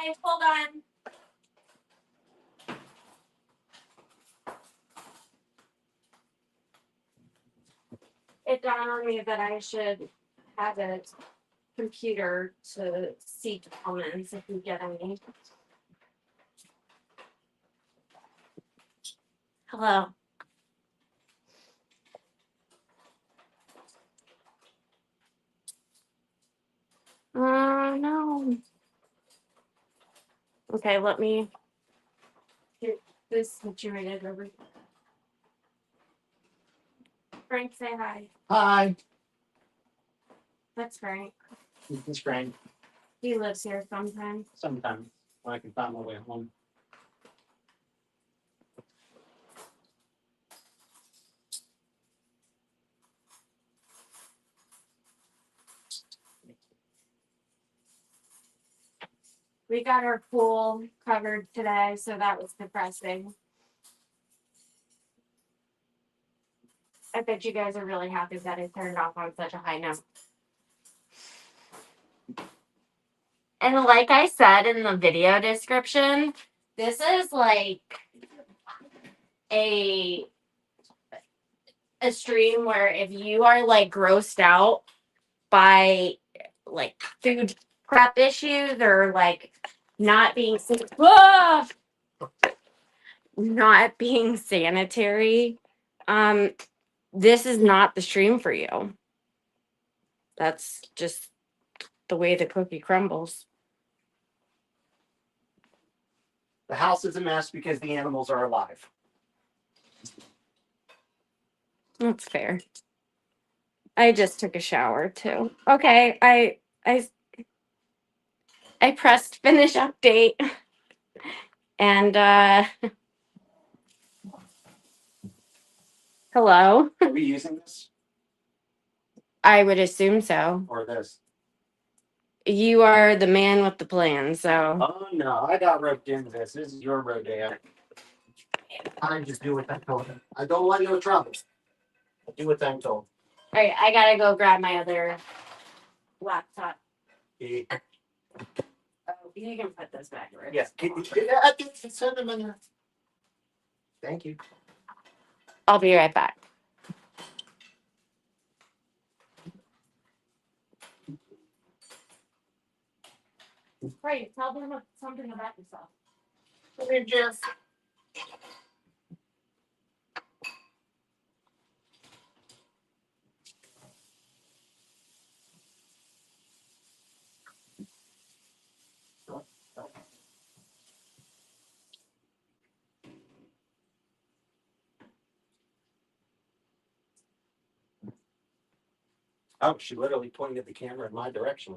Okay, hold on. It dawned on me that I should have a computer to see comments if we get any. Hello. No. Okay, let me get this situated over here. Frank, say hi. Hi. That's Frank. It's Frank. He lives here sometimes. Sometimes when I can find my way home. We got our pool covered today, so that was depressing. I bet you guys are really happy that it turned off on such a high note. And like I said in the video description, this is like a stream where if you are like grossed out by like food prep issues or like not being not being sanitary, this is not the stream for you. That's just the way the cookie crumbles. The house is a mess because the animals are alive. That's fair. I just took a shower too. Okay, I pressed finish update and hello. Are we using this I would assume so. or this? You are the man with the plan, so Oh no, I got roped into this. This is your rodeo. I just do what I'm told. I don't want no trouble. I do what I'm told. all right, I gotta go grab my other laptop. Yeah. Oh, you can put this back, right? Yes. Send them in there. Thank you. I'll be right back. Right, tell them something about yourself. Come here, Jeff. Oh, she literally pointed the camera in my direction.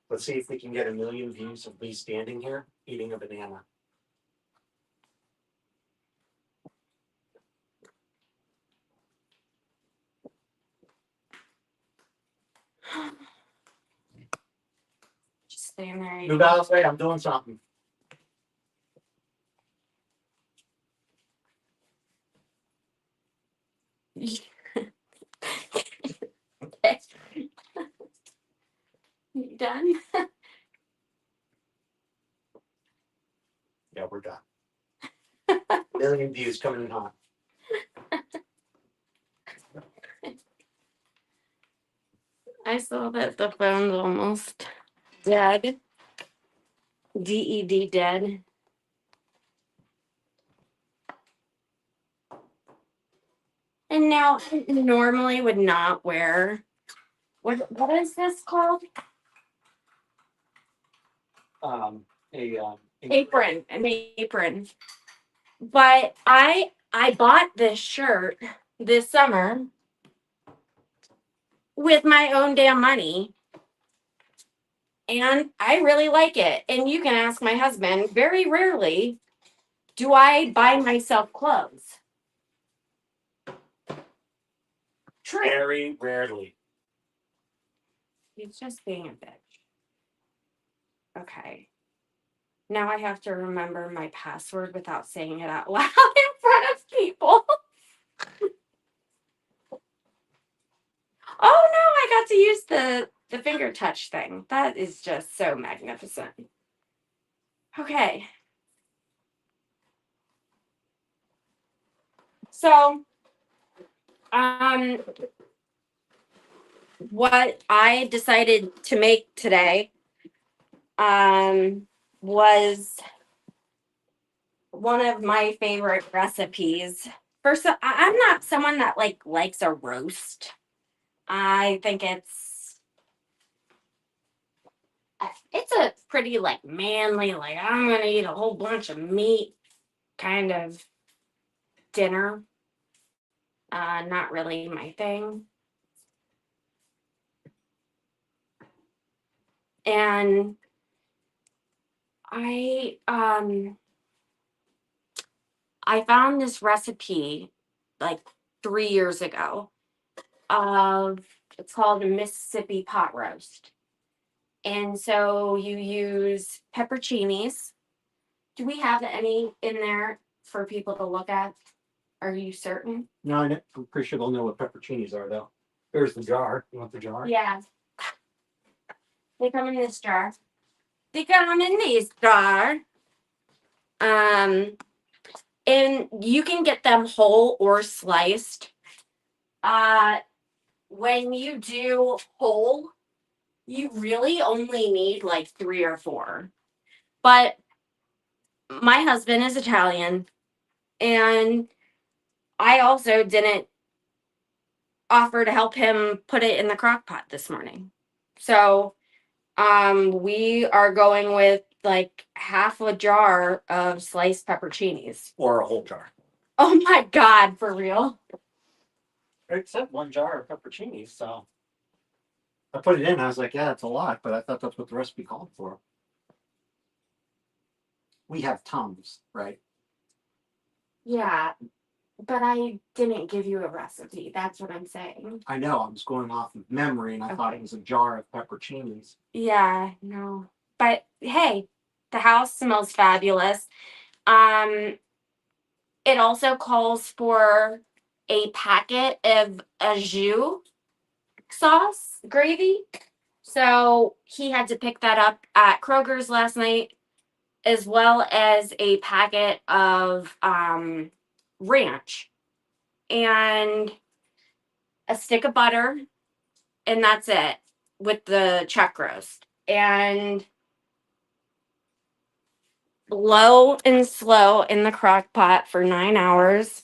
Let's see if we can get 1 million views of me standing here eating a banana. Just stand there. You guys, wait, I'm doing something. You done? Yeah, we're done. 1 million views coming in hot. I saw that the phone's almost dead. DED dead. And now I normally would not wear what is this called? Apron, an apron. But I bought this shirt this summer with my own damn money. And I really like it. And you can ask my husband, very rarely do I buy myself clothes. True. Very rarely. He's just being a bitch. Okay. Now I have to remember my password without saying it out loud in front of people. Oh no, I got to use the finger touch thing. That is just so magnificent. Okay. So, what I decided to make today, was one of my favorite recipes. First, I'm not someone that likes a roast. I think it's a pretty manly, I'm gonna eat a whole bunch of meat kind of dinner. Not really my thing. And I found this recipe like 3 years ago of it's called a Mississippi pot roast. And so you use pepperoncinis. Do we have any in there for people to look at? Are you certain? No, I'm pretty sure they'll know what pepperoncinis are, though. There's the jar. You want the jar? Yeah. They come in this jar. They come in this jar. And you can get them whole or sliced. When you do whole, you really only need 3 or 4. But my husband is Italian, and I also didn't offer to help him put it in the crock pot this morning. So we are going with half a jar of sliced pepperoncinis. Or a whole jar. Oh my God, for real? Except 1 jar of pepperoncinis, so. I put it in, I was like, yeah, it's a lot, but I thought that's what the recipe called for. We have Tums, right? Yeah, but I didn't give you a recipe. That's what I'm saying. I know, I was going off of memory and I thought it was a jar of pepperoncinis. Yeah, no. But hey, the house smells fabulous. It also calls for a packet of au jus sauce gravy. So he had to pick that up at Kroger's last night, as well as a packet of ranch and a stick of butter, and that's it with the chuck roast. And low and slow in the crock pot for 9 hours.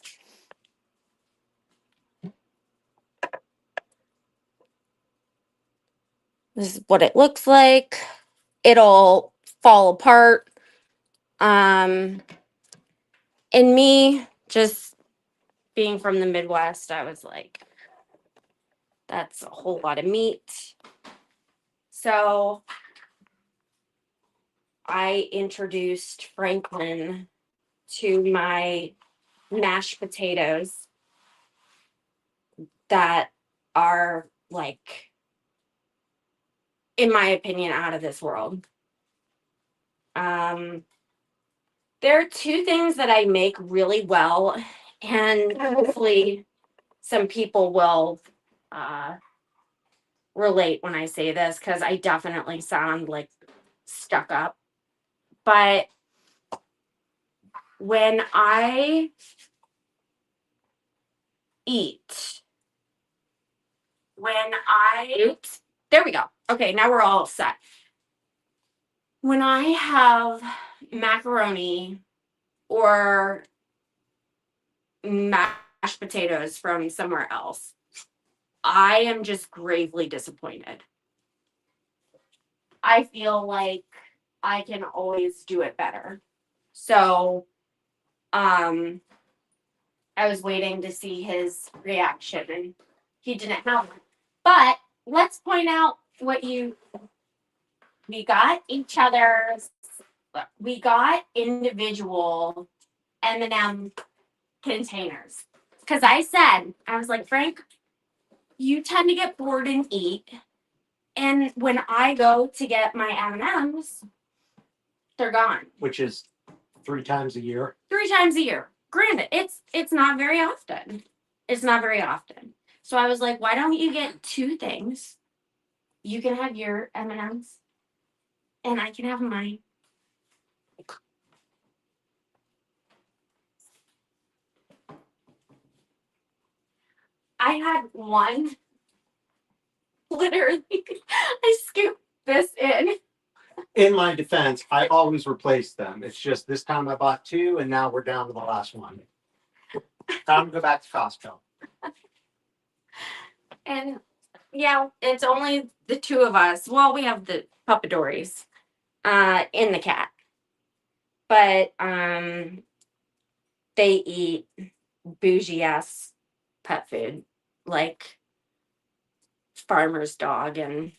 This is what it looks like. It'll fall apart. And me just being from the Midwest, I was like, that's a whole lot of meat. So I introduced Franklin to my mashed potatoes that are in my opinion, out of this world. There are 2 things that I make really well, and hopefully some people will relate when I say this, because I definitely sound stuck up. But when I eat, oops, there we go. Okay, now we're all set. When I have macaroni or mashed potatoes from somewhere else, I am just gravely disappointed. I feel like I can always do it better. So, I was waiting to see his reaction, and he didn't have one. But let's point out we got each other's, we got individual M&M containers. Because I was like, Frank, you tend to get bored and eat. And when I go to get my M&Ms, they're gone. Which is 3 times a year. 3 times a year. Granted, it's not very often. It's not very often. So I was like, why don't you get 2 things? You can have your M&Ms, and I can have mine. I had one. Literally, I scooped this in. In my defense, I always replace them. It's just this time I bought 2, and now we're down to the last one. Time to go back to Costco. And yeah, it's only the 2 of us. Well, we have the puppadories, in the cat. But they eat bougie ass pet food like farmer's dog, and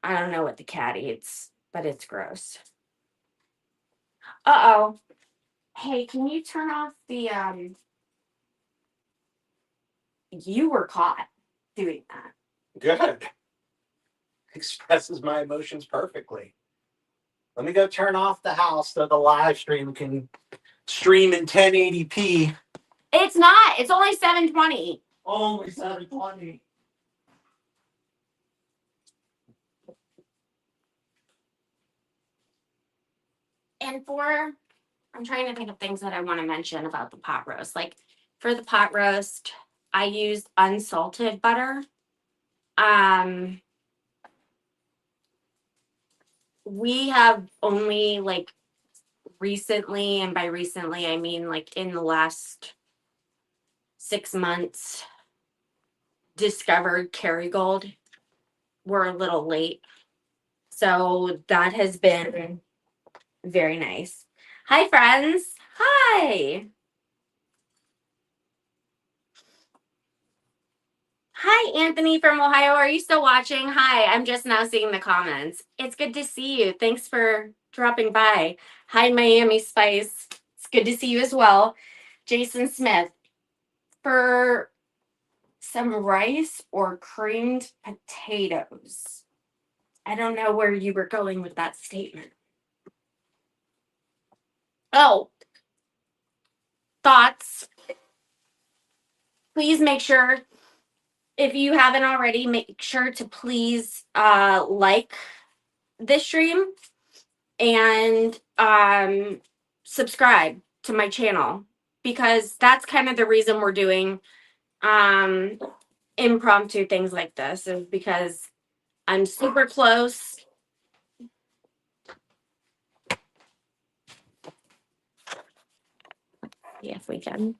I don't know what the cat eats, but it's gross. Uh-oh. Hey, can you turn off the you were caught doing that. Good. Expresses my emotions perfectly. Let me go turn off the house so the live stream can stream in 1080p. It's not. It's only 720. Only 720. And I'm trying to think of things that I want to mention about the pot roast. Like for the pot roast, I used unsalted butter. We have only like recently, and by recently I mean like in the last 6 months, discovered Kerrygold. We're a little late. So that has been very nice. Hi, friends. Hi. Hi, Anthony from Ohio. Are you still watching? Hi, I'm just now seeing the comments. It's good to see you. Thanks for dropping by. Hi, Miami Spice. It's good to see you as well. Jason Smith. For some rice or creamed potatoes. I don't know where you were going with that statement. Oh, thoughts. Please make sure, if you haven't already, make sure to please like this stream and subscribe to my channel, because that's kind of the reason we're doing impromptu things like this, is because I'm super close. See if we can.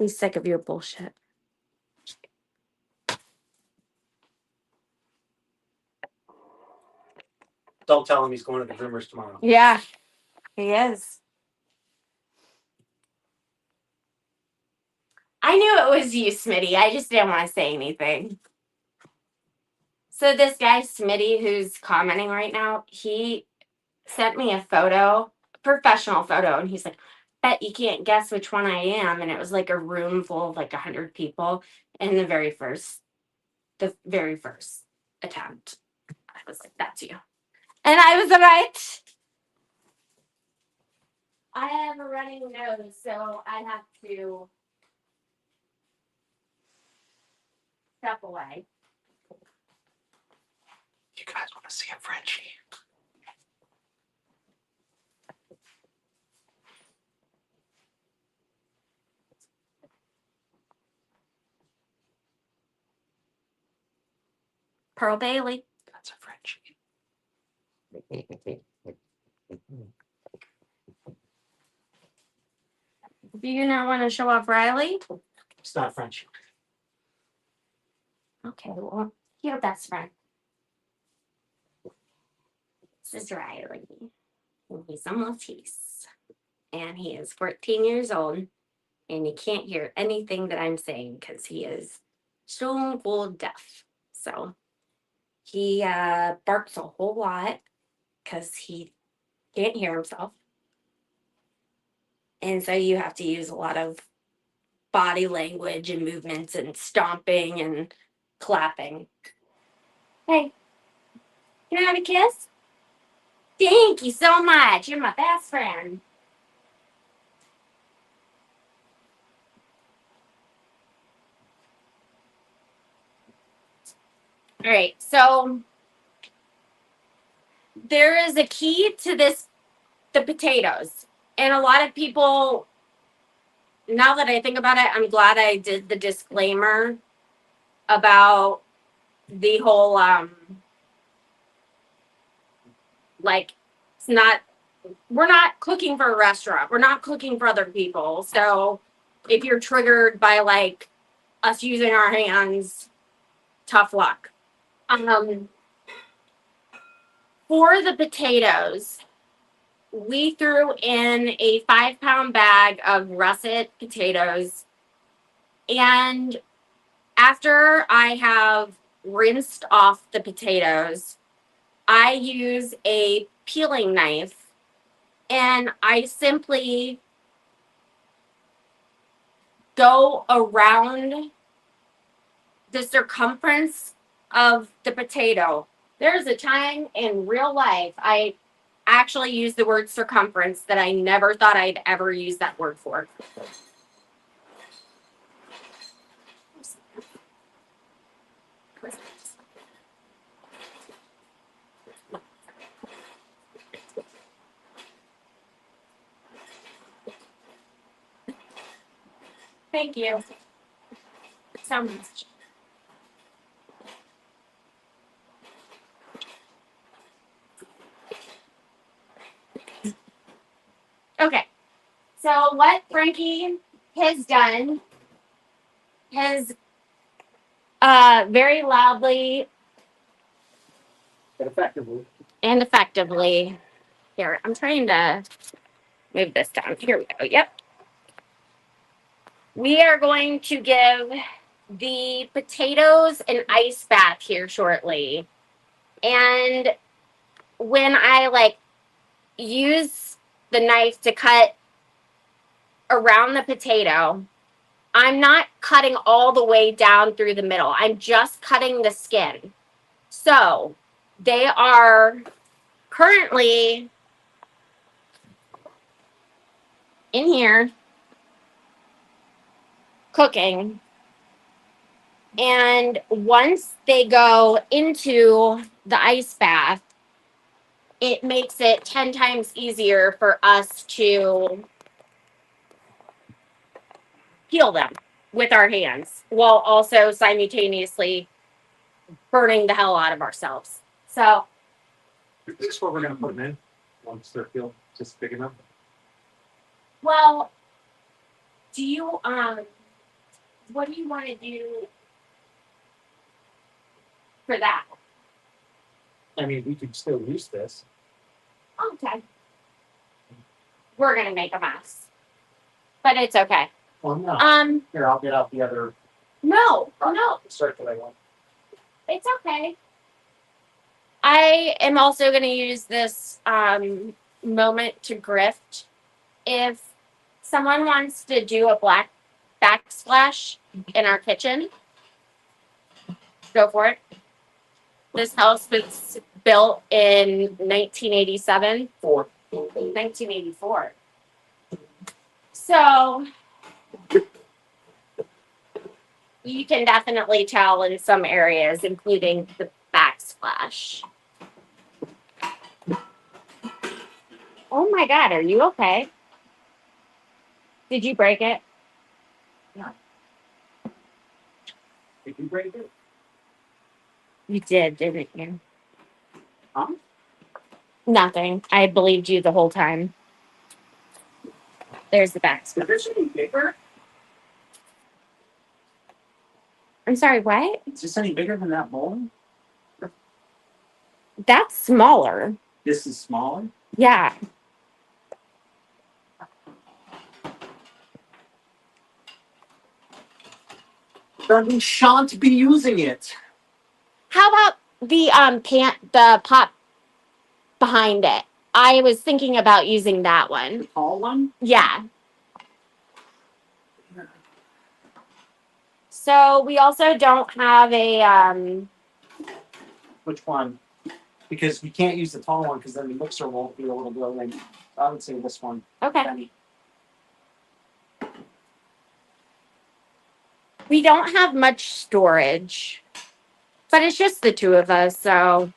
He's sick of your bullshit. Don't tell him he's going to the groomers tomorrow. Yeah, he is. I knew it was you, Smitty. I just didn't want to say anything. So this guy, Smitty, who's commenting right now, he sent me a photo, professional photo, and he's like, bet you can't guess which one I am. And it was like a room full of like 100 people in the very first attempt. I was like, that's you. And I was right. I have a running nose, so I have to step away. You guys want to see a Frenchie? Pearl Bailey. That's a Frenchie. Do you not want to show off Riley? It's not Frenchie. Okay, well, your best friend. This is Riley. And he's a Maltese. And he is 14 years old. And he can't hear anything that I'm saying because he is stone cold deaf. So he barks a whole lot because he can't hear himself. And so you have to use a lot of body language and movements and stomping and clapping. Hey, can I have a kiss? Thank you so much. You're my best friend. All right, so there is a key to this the potatoes. And a lot of people, now that I think about it, I'm glad I did the disclaimer about the whole like it's not we're not cooking for a restaurant. We're not cooking for other people. So if you're triggered by like us using our hands, tough luck. For the potatoes, we threw in a 5-pound bag of russet potatoes. And after I have rinsed off the potatoes, I use a peeling knife and I simply go around the circumference of the potato. There's a time in real life I actually used the word circumference that I never thought I'd ever use that word for. Thank you so much. Okay, so what Frankie has done has very loudly and effectively. Here, I'm trying to move this down. Here we go. Yep. We are going to give the potatoes an ice bath here shortly. And when I like use the knife to cut around the potato, I'm not cutting all the way down through the middle. I'm just cutting the skin. So they are currently in here cooking. And once they go into the ice bath, it makes it 10 times easier for us to peel them with our hands while also simultaneously burning the hell out of ourselves. So, Is this what we're going to put them in once they're peeled, just big enough? well, do you, what do you want to do for that? I mean, we could still use this. Okay. We're going to make a mess, but it's okay. Well, no. Here, I'll get out the other No, circular one. it's okay. I am also going to use this moment to grift. If someone wants to do a black backsplash in our kitchen, go for it. This house was built in 1987. 1984. So you can definitely tell in some areas, including the backsplash. Oh my God, are you okay? Did you break it? No. Did you break it? You did, didn't you? Huh? Nothing. I believed you the whole time. There's the backsplash. Is this any bigger? I'm sorry, what? Is this any bigger than that bowl? That's smaller. This is smaller? Yeah. Then we shan't be using it. How about the the pot behind it? I was thinking about using that one. The tall one? Yeah. So we also don't have a Which one? Because we can't use the tall one because then the mixer won't be able to go in. I would say this one. okay. We don't have much storage. But it's just the two of us, so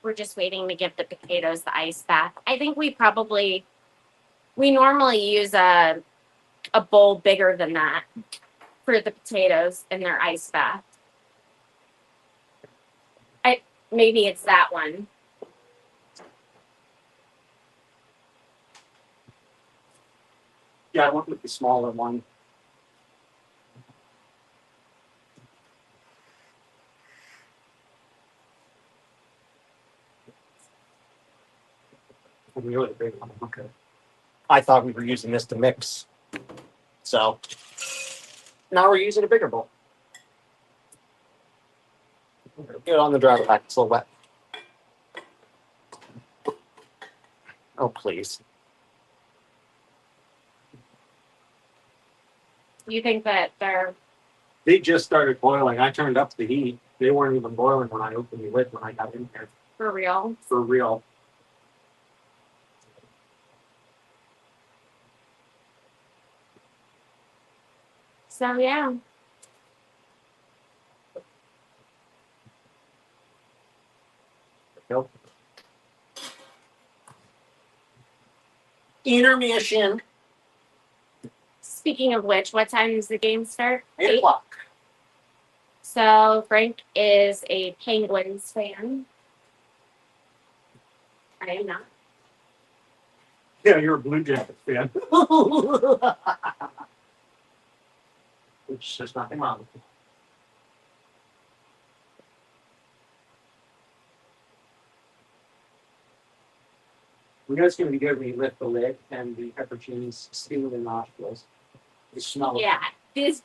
We're just waiting to give the potatoes the ice bath. I think we normally use a bowl bigger than that for the potatoes in their ice bath. Maybe it's that one. Yeah, I went with the smaller one. Really big one. Okay. I thought we were using this to mix. So now we're using a bigger bowl. Get it on the driver back. It's a little wet. Oh, please. You think that They just started boiling. I turned up the heat. They weren't even boiling when I opened the lid when I got in there. for real? For real. So yeah. Nope. Intermission. Speaking of which, what time does the game start? 8 o'clock. So Frank is a Penguins fan. I am not. Yeah, you're a Blue Jacket fan. Which there's nothing wrong with it. You know it's going to be good when you lift the lid and the pepperoncinis sting the nostrils. The smell. Yeah, the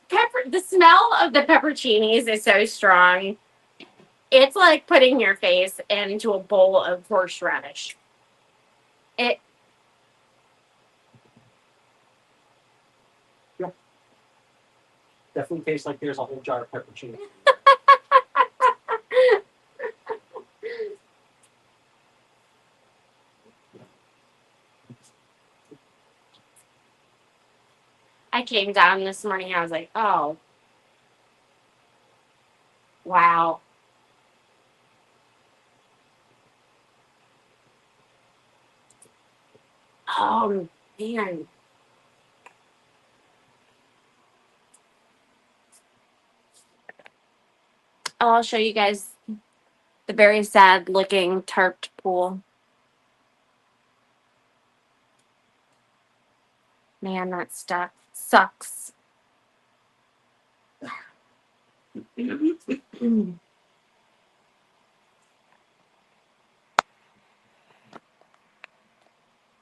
smell of the pepperoncinis is so strong. It's like putting your face into a bowl of horseradish. It. Yeah. Definitely tastes like there's a whole jar of pepperoncini. I came down this morning. I was like, oh, wow. Oh, man. Oh, I'll show you guys the very sad looking tarped pool. Man, that stuff sucks.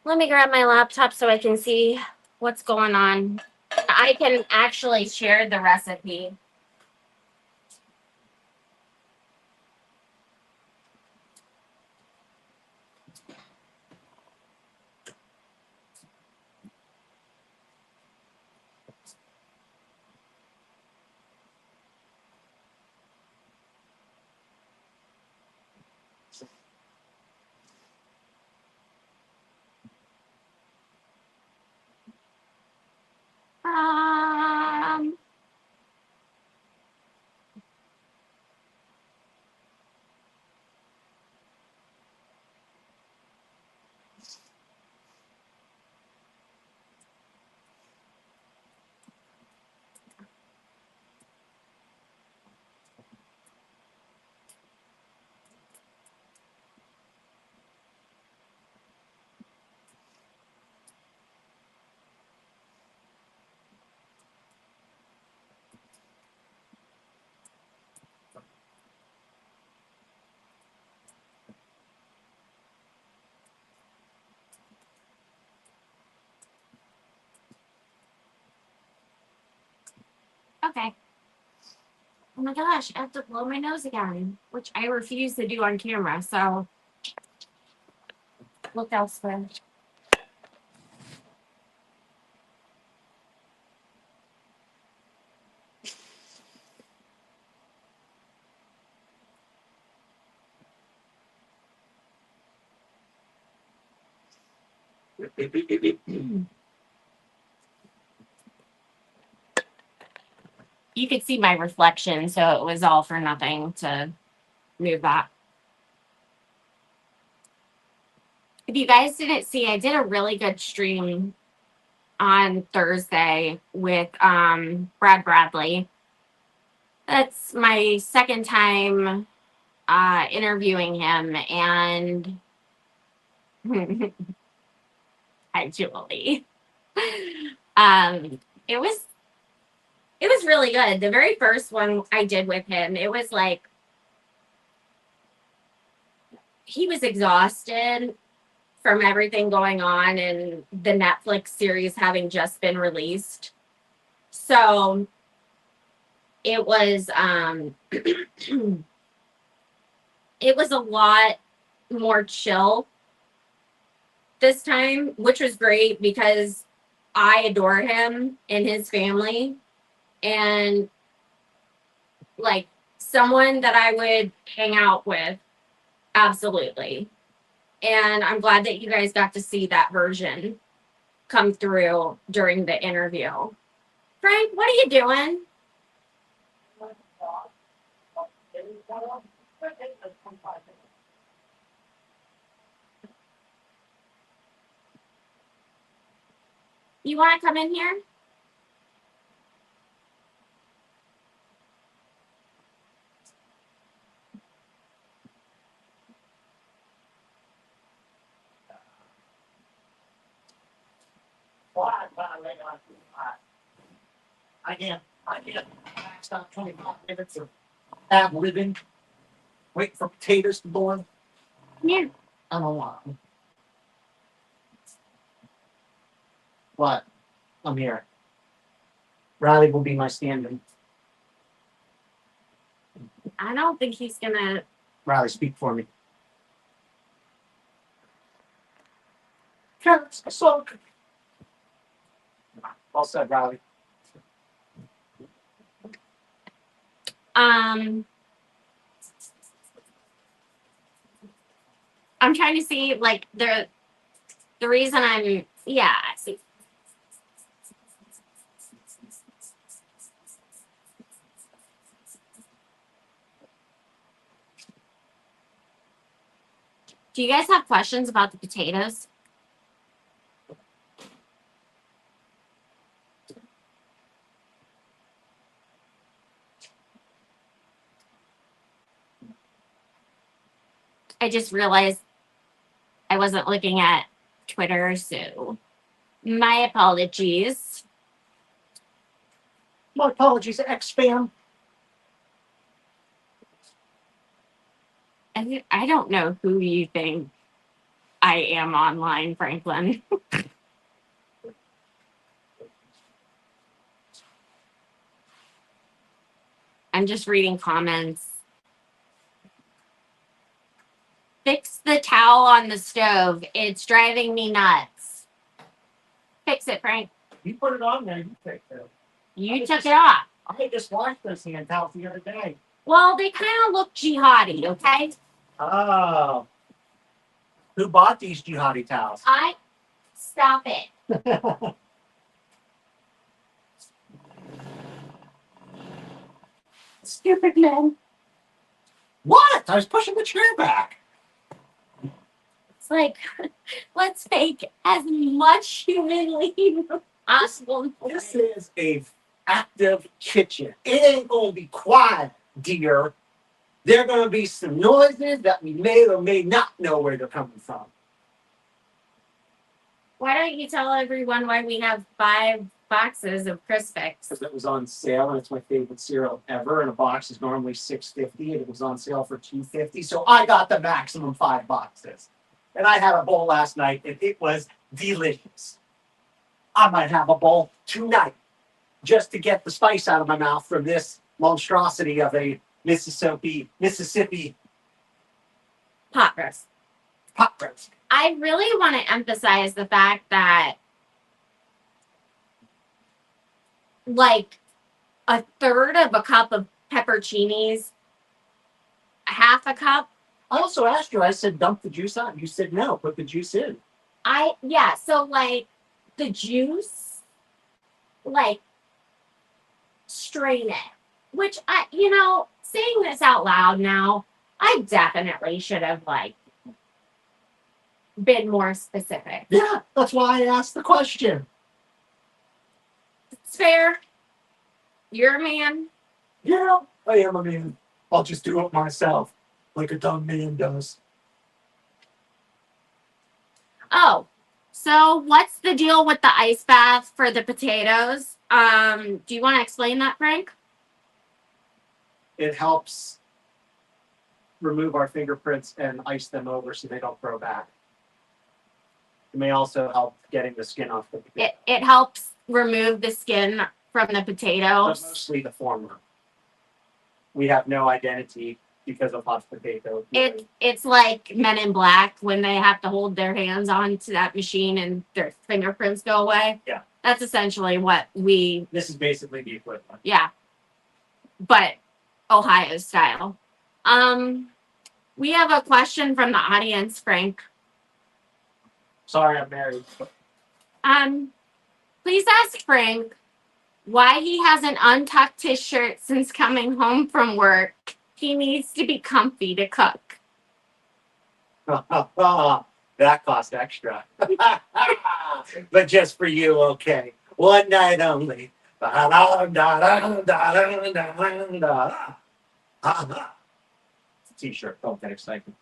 Let me grab my laptop so I can see what's going on. I can actually share the recipe. Um, okay. Oh my gosh, I have to blow my nose again, which I refuse to do on camera, so look elsewhere. You could see my reflection, so it was all for nothing to move that. If you guys didn't see, I did a really good stream on Thursday with Brad Bradley. That's my second time interviewing him, and hi Julie. It was really good. The very first one I did with him, it was like he was exhausted from everything going on and the Netflix series having just been released. So it was it was a lot more chill this time, which was great because I adore him and his family, and like someone that I would hang out with, absolutely. And I'm glad that you guys got to see that version come through during the interview. Frank, what are you doing? You want to come in here? I can't stop 25 minutes of ab living, wait for potatoes to boil. Yeah. I don't want. What? I'm here. Riley will be my stand-in. I don't think he's gonna. Riley, speak for me. Carrots, smoke. All said, Riley. I'm trying to see like the reason I'm I see. Do you guys have questions about the potatoes? I just realized I wasn't looking at Twitter, so my apologies. My apologies, ex-fam. I don't know who you think I am online, Franklin. I'm just reading comments. Fix the towel on the stove. It's driving me nuts. Fix it, Frank. You put it on there, you fixed it. You took it off. I just washed those hand towels the other day. Well, they kind of look jihadi, okay? Oh. Who bought these jihadi towels? Stop it. Stupid men. What? I was pushing the chair back. It's like, let's make as much human leave as possible. This is a active kitchen. It ain't gonna be quiet, dear. There are gonna be some noises that we may or may not know where they're coming from. Why don't you tell everyone why we have 5 boxes of Crispix? Because it was on sale and it's my favorite cereal ever. And a box is normally $6.50 and it was on sale for $2.50. So I got the maximum 5 boxes. And I had a bowl last night and it was delicious. I might have a bowl tonight just to get the spice out of my mouth from this monstrosity of a Mississippi Pot roast. pot roast. I really want to emphasize the fact that like a third of a cup of pepperoncinis, half a cup. I also asked you, I said, dump the juice out. You said, no, put the juice in. So like the juice, like strain it, which saying this out loud now, I definitely should have like been more specific. Yeah, that's why I asked the question. It's fair. You're a man. Yeah, I am a man. I'll just do it myself, like a dumb man does. Oh, so what's the deal with the ice bath for the potatoes? Do you want to explain that, Frank? It helps remove our fingerprints and ice them over so they don't grow back. It may also help getting the skin off the potato. It helps remove the skin from the But potatoes. mostly the former. We have no identity because of hot potato. It's like Men in Black when they have to hold their hands onto that machine and their fingerprints go away. Yeah. That's essentially what we. This is basically the equivalent. Yeah. But Ohio style. We have a question from the audience, Frank. Sorry, I'm married. Please ask Frank why he hasn't untucked his shirt since coming home from work. He needs to be comfy to cook. That cost extra. But just for you, okay. One night only. It's a t-shirt. Don't get excited.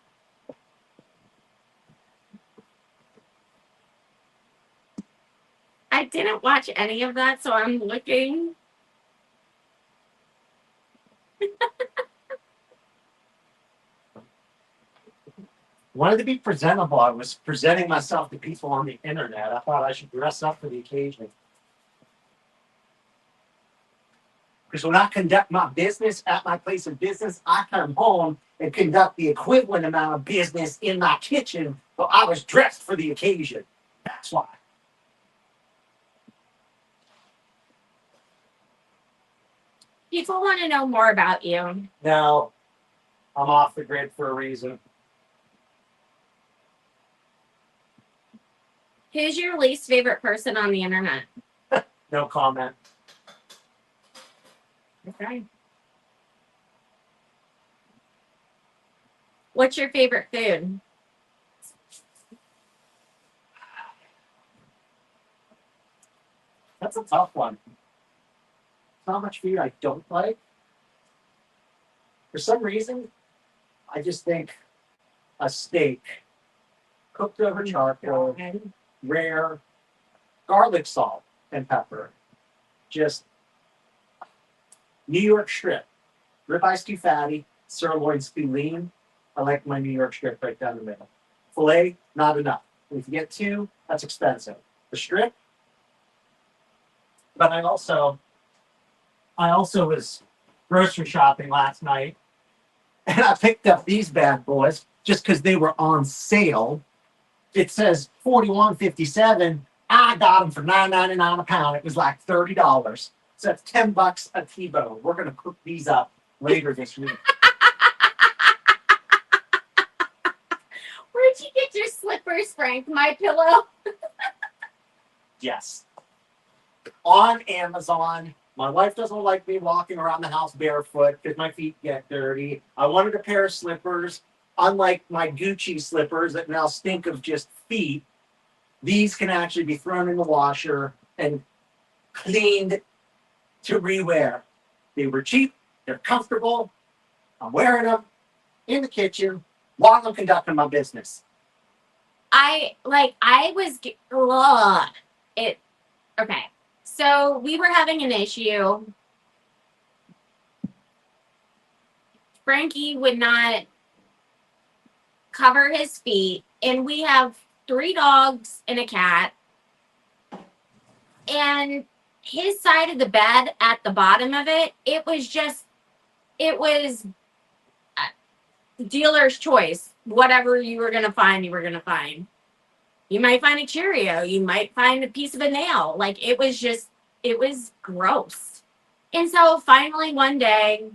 I didn't watch any of that, so I'm looking. Wanted to be presentable. I was presenting myself to people on the internet. I thought I should dress up for the occasion. Because when I conduct my business at my place of business, I come home and conduct the equivalent amount of business in my kitchen. So I was dressed for the occasion. That's why. People want to know more about you. Now, I'm off the grid for a reason. Who's your least favorite person on the internet? No comment. Okay. What's your favorite food? That's a tough one. Not much food I don't like. For some reason, I just think a steak cooked over charcoal, rare, garlic salt and pepper. Just New York strip. Ribeye's too fatty, sirloin's too lean. I like my New York strip right down the middle. Filet, not enough. If you get two, that's expensive. The strip. But I also was grocery shopping last night, and I picked up these bad boys just because they were on sale. It says $41.57. I got them for $9.99 a pound. It was like $30. So that's $10 a T-bone. We're gonna cook these up later this week. Where'd you get your slippers, Frank? My pillow? Yes. On Amazon. My wife doesn't like me walking around the house barefoot because my feet get dirty. I wanted a pair of slippers. Unlike my Gucci slippers that now stink of just feet, these can actually be thrown in the washer and cleaned to rewear. They were cheap. They're comfortable. I'm wearing them in the kitchen while I'm conducting my business. Okay. So we were having an issue. Frankie would not cover his feet, and we have 3 dogs and a cat. And his side of the bed at the bottom of it, it was dealer's choice. Whatever you were going to find, you were going to find. You might find a Cheerio. You might find a piece of a nail. Like, it was gross. And so finally one day,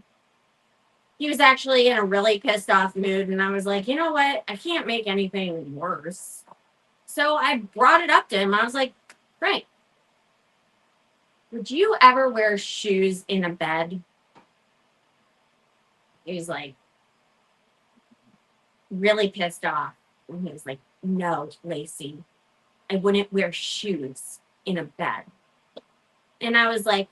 he was actually in a really pissed off mood. And I was like, you know what? I can't make anything worse. So I brought it up to him. I was like, Frank, would you ever wear shoes in a bed? He was like, really pissed off. And he was like, no, Lacey, I wouldn't wear shoes in a bed. And I was like,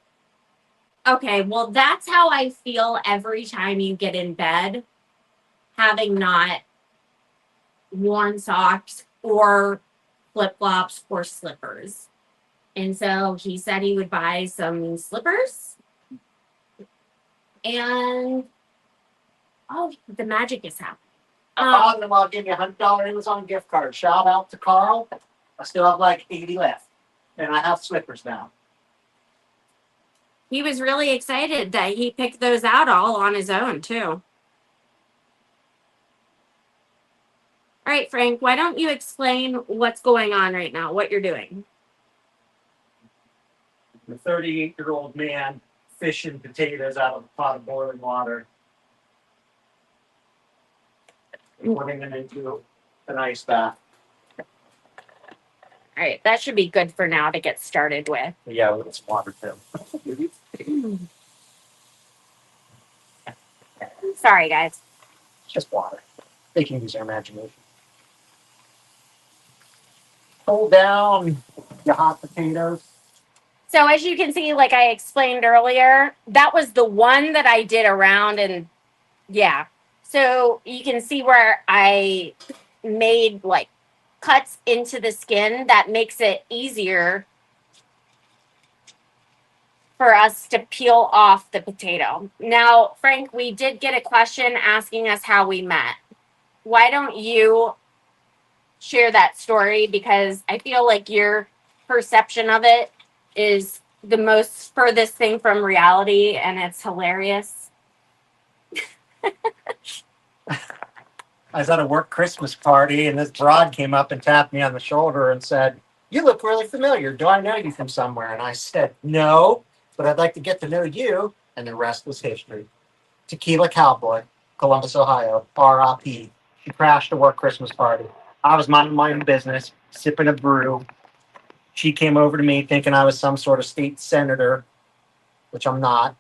okay, well, that's how I feel every time you get in bed, having not worn socks or flip flops or slippers. And so he said he would buy some slippers. And oh, the magic is happening. I'll give you $100 Amazon gift card. Shout out to Carl. I still have like 80 left. And I have slippers now. He was really excited that he picked those out all on his own, too. All right, Frank, why don't you explain what's going on right now, what you're doing? The 38-year-old man fishing potatoes out of a pot of boiling water. And putting them into an ice bath. All right, that should be good for now to get started with. Yeah, with some water too. Sorry, guys. It's just water. They can use their imagination. Pull down your hot potatoes. So as you can see, like I explained earlier, that was the one that I did around, and yeah. So you can see where I made like cuts into the skin that makes it easier for us to peel off the potato. Now, Frank, we did get a question asking us how we met. Why don't you share that story? Because I feel like your perception of it is the most furthest thing from reality, and it's hilarious. I was at a work Christmas party, and this broad came up and tapped me on the shoulder and said, "You look really familiar. Do I know you from somewhere?" And I said, "No, but I'd like to get to know you." And the rest was history. Tequila Cowboy, Columbus, Ohio, RIP. She crashed a work Christmas party. I was minding my own business, sipping a brew. She came over to me thinking I was some sort of state senator, which I'm not.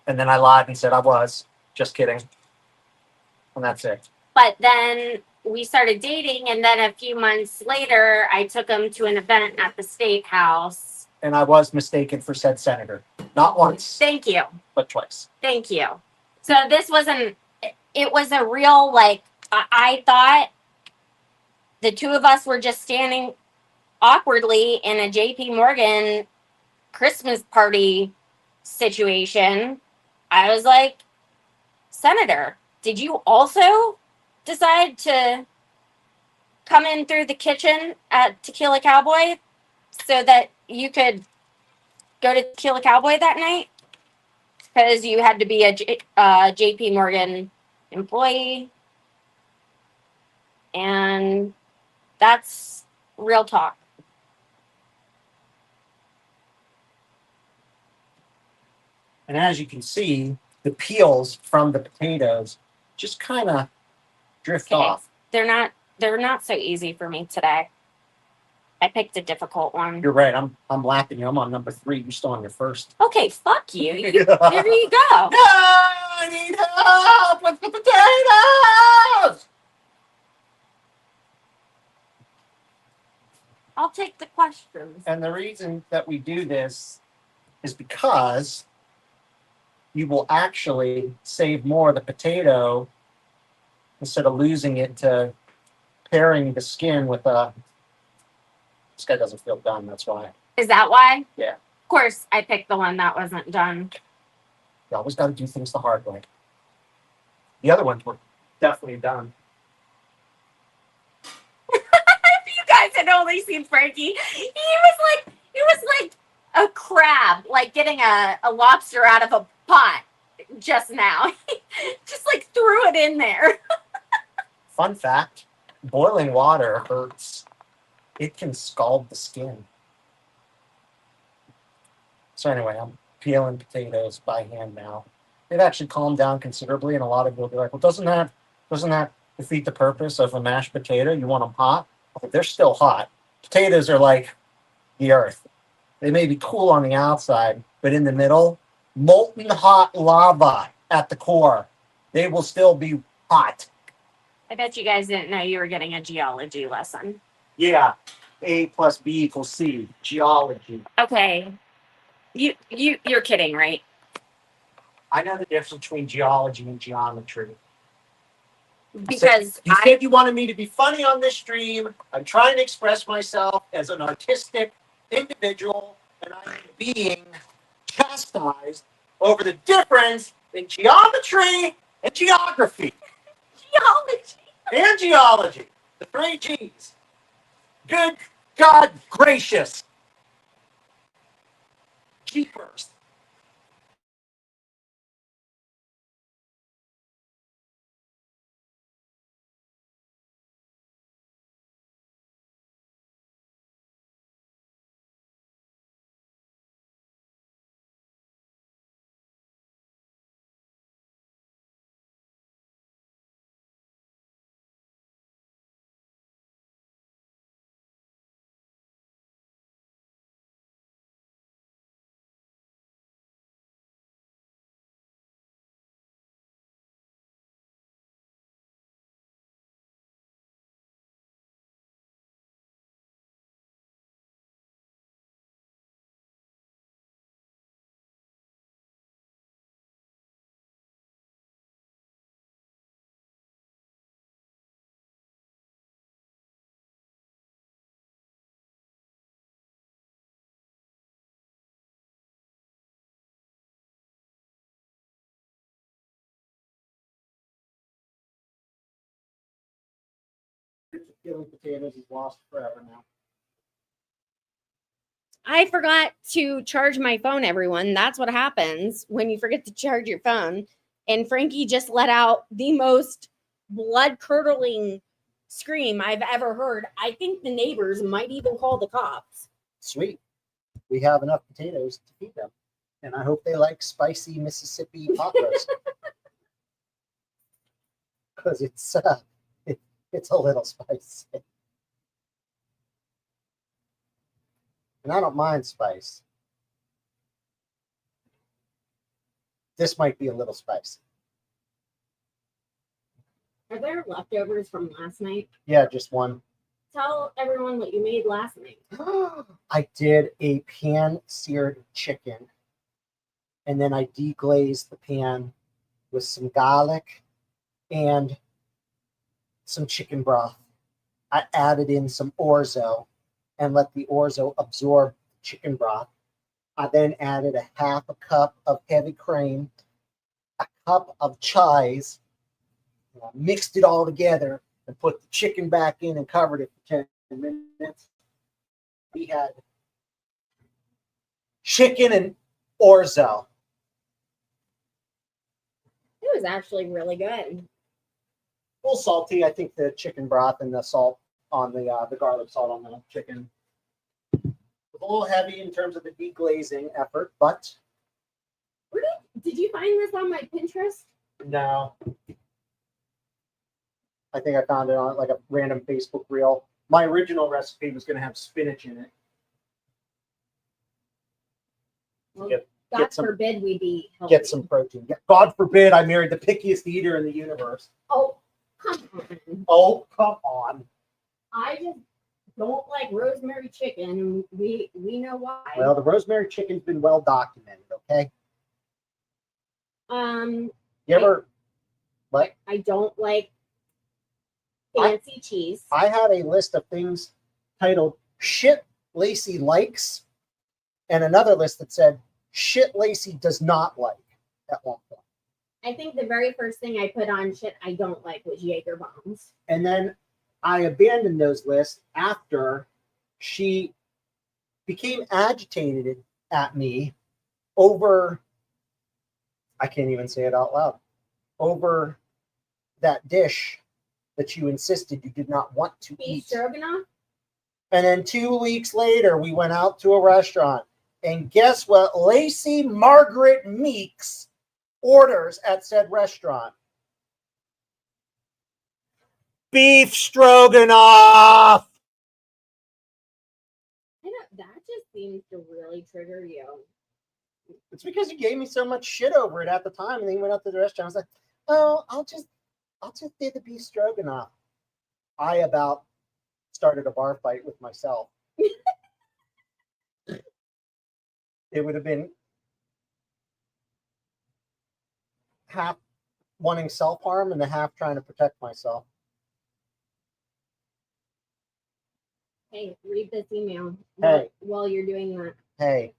And then I lied and said I was. Just kidding. And that's it. But then we started dating, and then a few months later, I took him to an event at the steakhouse. And I was mistaken for said senator. Not once, Thank you. but twice. Thank you. So this wasn't, it was a real, like, I thought the two of us were just standing awkwardly in a JP Morgan Christmas party situation. I was like, Senator, did you also decide to come in through the kitchen at Tequila Cowboy so that you could go to Tequila Cowboy that night? Because you had to be a JP Morgan employee. And that's real talk. And as you can see, the peels from the potatoes just kind of drift off. They're not so easy for me today. I picked a difficult one. You're right. I'm lapping you. I'm on number 3. You're still on your first. Okay, fuck you. There you go. No, I need help with the potatoes. I'll take the questions. And the reason that we do this is because you will actually save more of the potato instead of losing it to pairing the skin with a. This guy doesn't feel done, that's why. Is that why? Yeah. Of course, I picked the one that wasn't done. You always got to do things the hard way. The other ones were definitely done. If you guys had only seen Frankie, he was like a crab, like getting a lobster out of a pot just now. Just like threw it in there. Fun fact, boiling water hurts. It can scald the skin. So anyway, I'm peeling potatoes by hand now. They've actually calmed down considerably, and a lot of people will be like, well, doesn't that defeat the purpose of a mashed potato? You want them hot? Well, they're still hot. Potatoes are like the earth. They may be cool on the outside, but in the middle, molten hot lava at the core. They will still be hot. I bet you guys didn't know you were getting a geology lesson. Yeah, A plus B equals C, geology. Okay. You're kidding, right? I know the difference between geology and geometry. Because You said you wanted me to be funny on this stream. I'm trying to express myself as an artistic individual, and I am being chastised over the difference in geometry and geography geology. and geology. The three G's. Good God gracious. Jeepers. Peeling potatoes is lost forever now. I forgot to charge my phone, everyone. That's what happens when you forget to charge your phone. And Frankie just let out the most blood curdling scream I've ever heard. I think the neighbors might even call the cops. Sweet. We have enough potatoes to feed them. And I hope they like spicy Mississippi pot roast. Because it's a little spicy. And I don't mind spice. This might be a little spicy. Are there leftovers from last night? Yeah, just one. Tell everyone what you made last night. I did a pan-seared chicken. And then I deglazed the pan with some garlic and some chicken broth. I added in some orzo and let the orzo absorb chicken broth. I then added a half a cup of heavy cream, a cup of chives, and I mixed it all together and put the chicken back in and covered it for 10 minutes. We had chicken and orzo. It was actually really good. A little salty. I think the chicken broth and the salt on the garlic salt on the chicken. A little heavy in terms of the deglazing effort, but Did you find this on my Pinterest? no. I think I found it on like a random Facebook reel. My original recipe was going to have spinach in it. Well, Get God some- forbid we be healthy. Get some protein. God forbid I married the pickiest eater in the universe. Oh, come on. Oh, come on. I just don't like rosemary chicken. We know why. Well, the rosemary chicken's been well documented, okay? You ever what? I don't like fancy cheese. I had a list of things titled shit Lacey likes and another list that said shit Lacey does not like at one point. I think the very first thing I put on shit I don't like was Jaeger bombs. And then I abandoned those lists after she became agitated at me over, I can't even say it out loud, over that dish that you insisted you did not want to Beef eat. stroganoff? And then 2 weeks later, we went out to a restaurant. And guess what? Lacey Margaret Meeks orders at said restaurant. Beef stroganoff. I know, that just seems to really trigger you. It's because you gave me so much shit over it at the time, and then you went out to the restaurant. I was like, "Oh, I'll I just did the beef stroganoff. I about started a bar fight with myself. It would have been half wanting self-harm and the half trying to protect myself. Hey, read this email Hey. while you're doing that. Hey.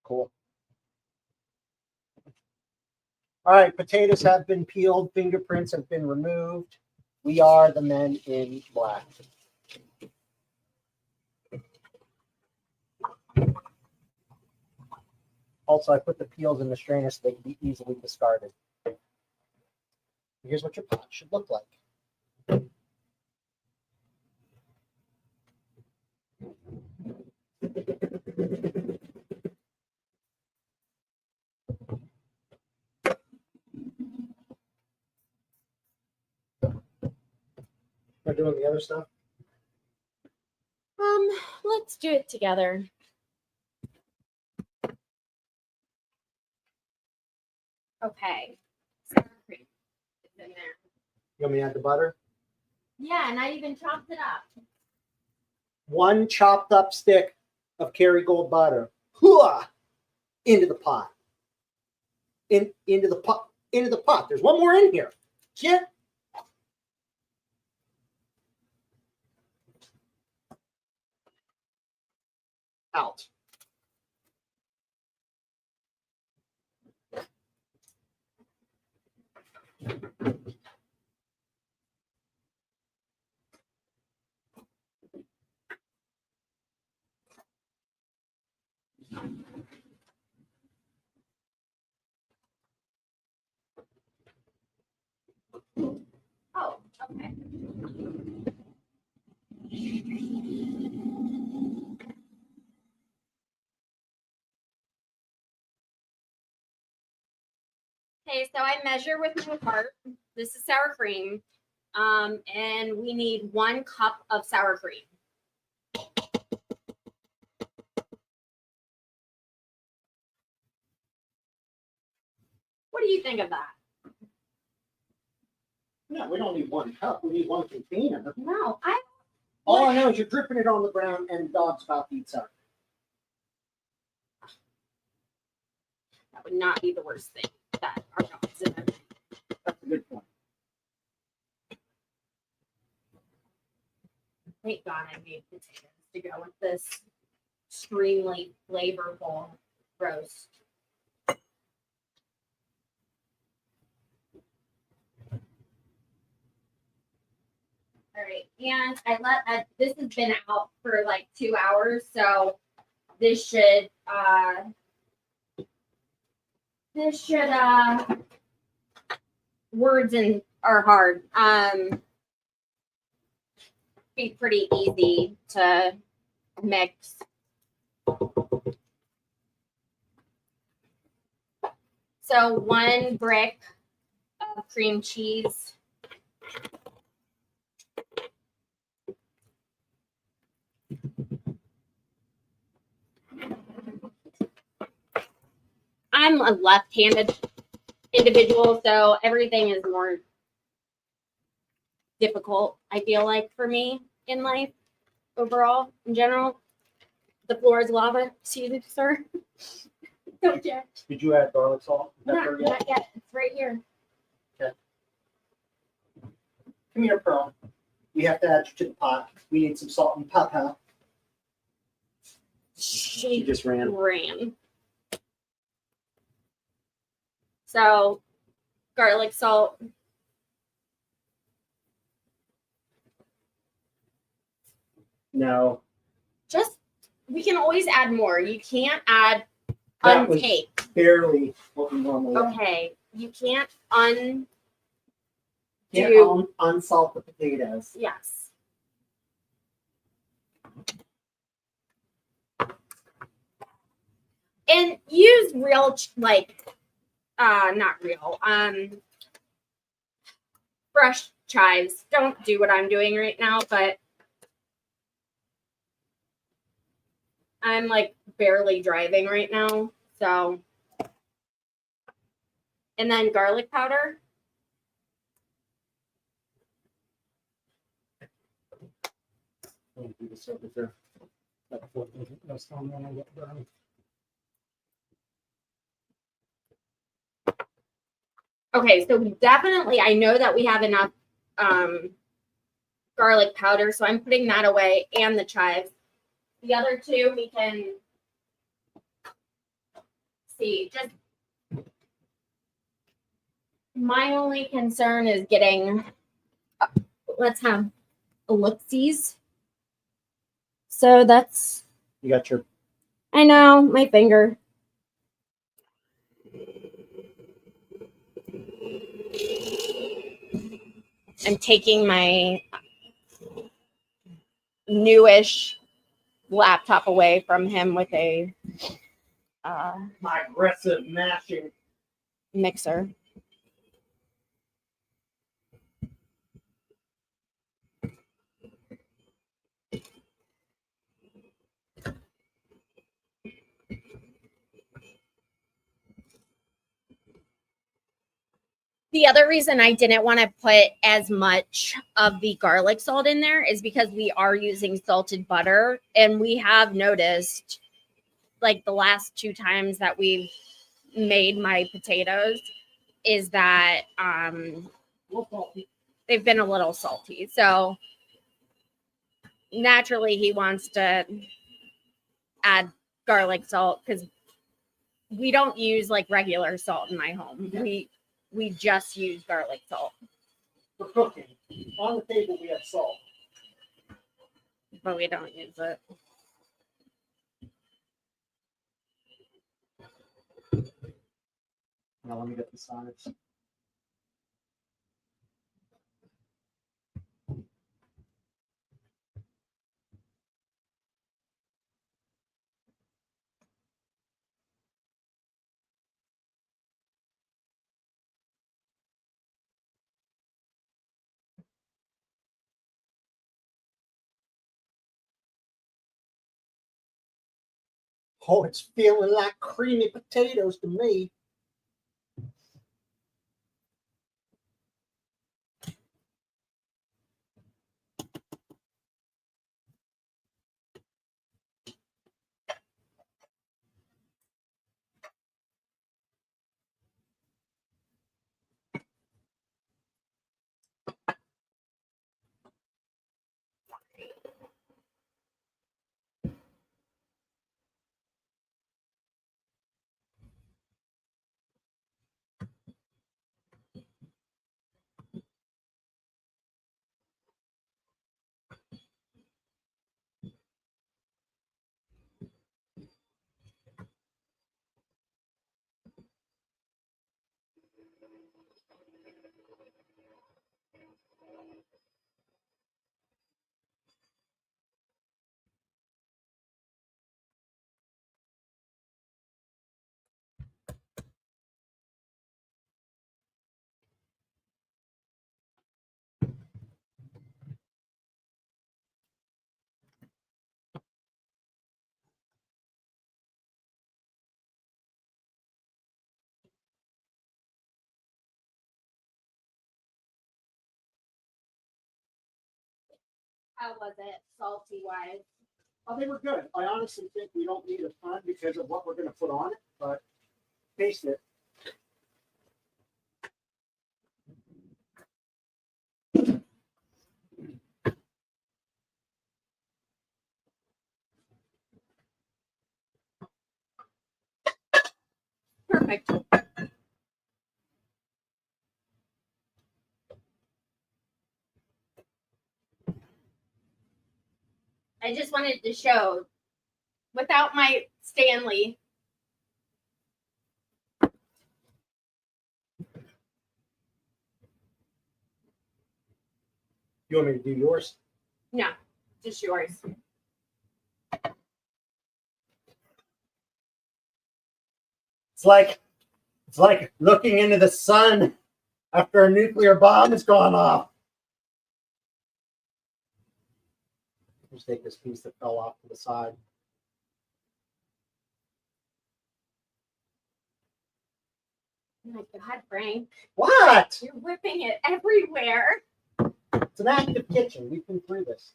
Cool. All right, potatoes have been peeled, fingerprints have been removed. We are the men in black. Also, I put the peels in the strainer so they can be easily discarded. Here's what your pot should look like. We're doing the other stuff. Let's do it together. Okay. Sour cream is in there. You want me to add the butter? Yeah, and I even chopped it up. 1 chopped up stick of Kerrygold butter. Hooah! Into the pot. Into the pot. Into the pot. There's one more in here. Get out. Oh, okay. Okay, so I measure with my heart. This is sour cream. And we need 1 cup of sour cream. What do you think of that? No, we don't need 1 cup. We need 1 container. No, All I know is you're dripping it on the ground and the dog's about to eat sour. that would not be the worst thing that our dogs have ever. That's a good point. Thank God I made potatoes to go with this extremely flavorful roast. All right, and I let this has been out for like 2 hours, so this should words and are hard. Be pretty easy to mix. So 1 brick of cream cheese. I'm a left-handed individual, so everything is more difficult, I feel like, for me in life overall, in general. The floor is lava. Excuse me, sir. Don't yet. Did you add garlic salt? Not yet. It's right here. Okay. Come here, Pearl. We have to add you to the pot. We need some salt and pepper. She just ran. So, garlic salt. No. We can always add more. You can't add That was untake. barely what we normally add. Okay. You can't Unsalt the potatoes. Yes. And use real, not real, fresh chives. Don't do what I'm doing right now, but I'm like barely driving right now, so. And then garlic powder. Okay, so we definitely, I know that we have enough garlic powder, so I'm putting that away and the chives. The other two we can see. Just my only concern is getting, let's have ellipses. So that's, You got your. I know, my finger. I'm taking my newish laptop away from him with a My aggressive mashing. mixer. The other reason I didn't want to put as much of the garlic salt in there is because we are using salted butter, and we have noticed, like the last 2 times that we've made my potatoes, is that they've been a little salty. So naturally he wants to add garlic salt because we don't use like regular salt in my home. Yeah. We just use garlic salt. For cooking. On the table we have salt. But we don't use it. Now let me get the sides. Oh, it's feeling like creamy potatoes to me. How was it, salty wise? Oh, they were good. I honestly think we don't need a ton because of what we're going to put on it, but taste it. Perfect. I just wanted to show, without my Stanley. You want me to do yours? No, just yours. It's like looking into the sun after a nuclear bomb has gone off. Just take this piece that fell off to the side. Oh my God, Frank. What? You're whipping it everywhere. It's an active kitchen. We've been through this.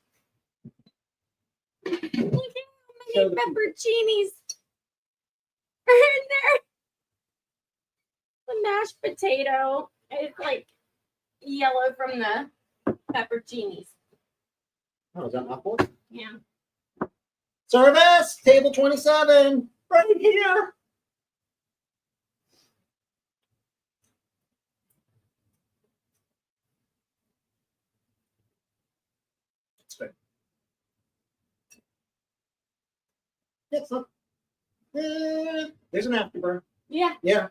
Look at how many pepperoncinis are in there. The mashed potato is like yellow from the pepperoncinis. Oh, is that my fault? Yeah. Service, table 27, right here. It's good. It's not. There's an afterburn. Yeah. Yeah.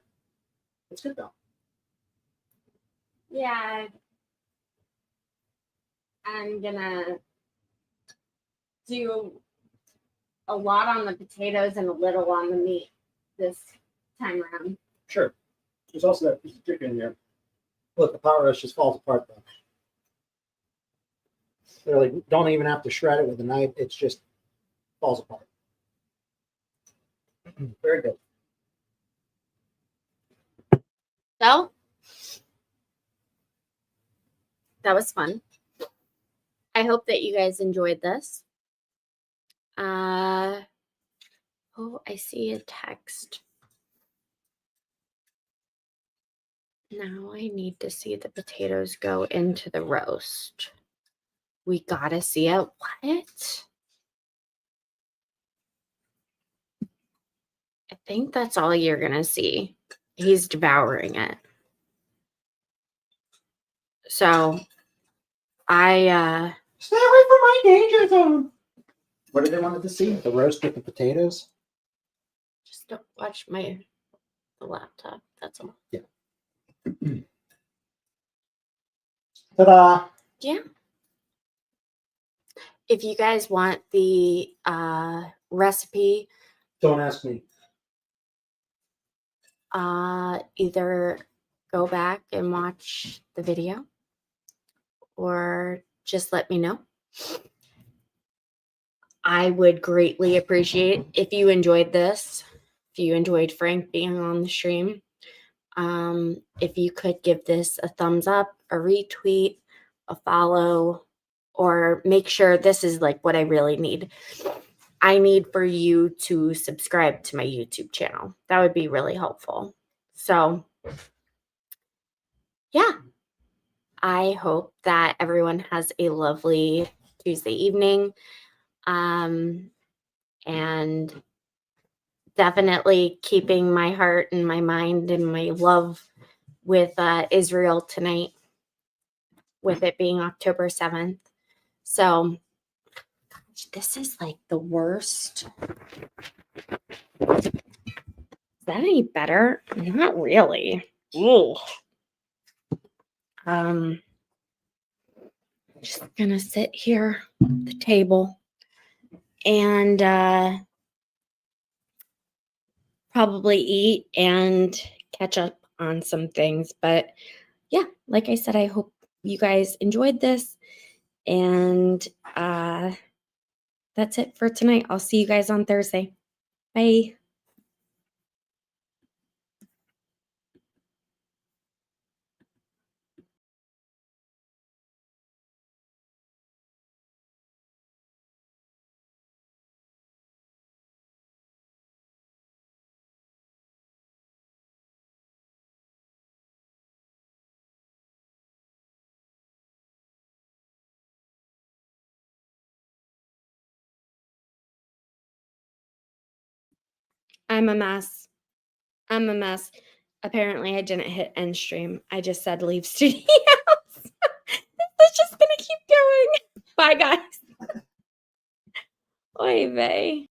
It's good though. Yeah. I'm gonna do a lot on the potatoes and a little on the meat this time around. Sure. There's also that piece of chicken in there. Look, the power rush just falls apart though. They're like, don't even have to shred it with a knife. It's just falls apart. Very good. So that was fun. I hope that you guys enjoyed this. Oh, I see a text. Now I need to see the potatoes go into the roast. We gotta see it. What? I think that's all you're gonna see. He's devouring it. So I Stay away from my danger zone. What did they wanted to see? The roast with the potatoes? just don't watch the laptop. That's all. Yeah. Ta-da! Yeah. If you guys want the recipe, Don't ask me. either go back and watch the video or just let me know. I would greatly appreciate if you enjoyed this, if you enjoyed Frank being on the stream. If you could give this a thumbs up, a retweet, a follow, or make sure this is like what I really need. I need for you to subscribe to my YouTube channel. That would be really helpful. So, yeah, I hope that everyone has a lovely Tuesday evening. And definitely keeping my heart and my mind and my love with Israel tonight, with it being October 7th. So, gosh, this is like the worst. Is that any better? Not really. Ugh. Just gonna sit here at the table and probably eat and catch up on some things. But yeah, like I said, I hope you guys enjoyed this. And that's it for tonight. I'll see you guys on Thursday. Bye. I'm a mess. I'm a mess. Apparently, I didn't hit end stream. I just said leave studio. It's just gonna keep going. Bye, guys. Oy vey.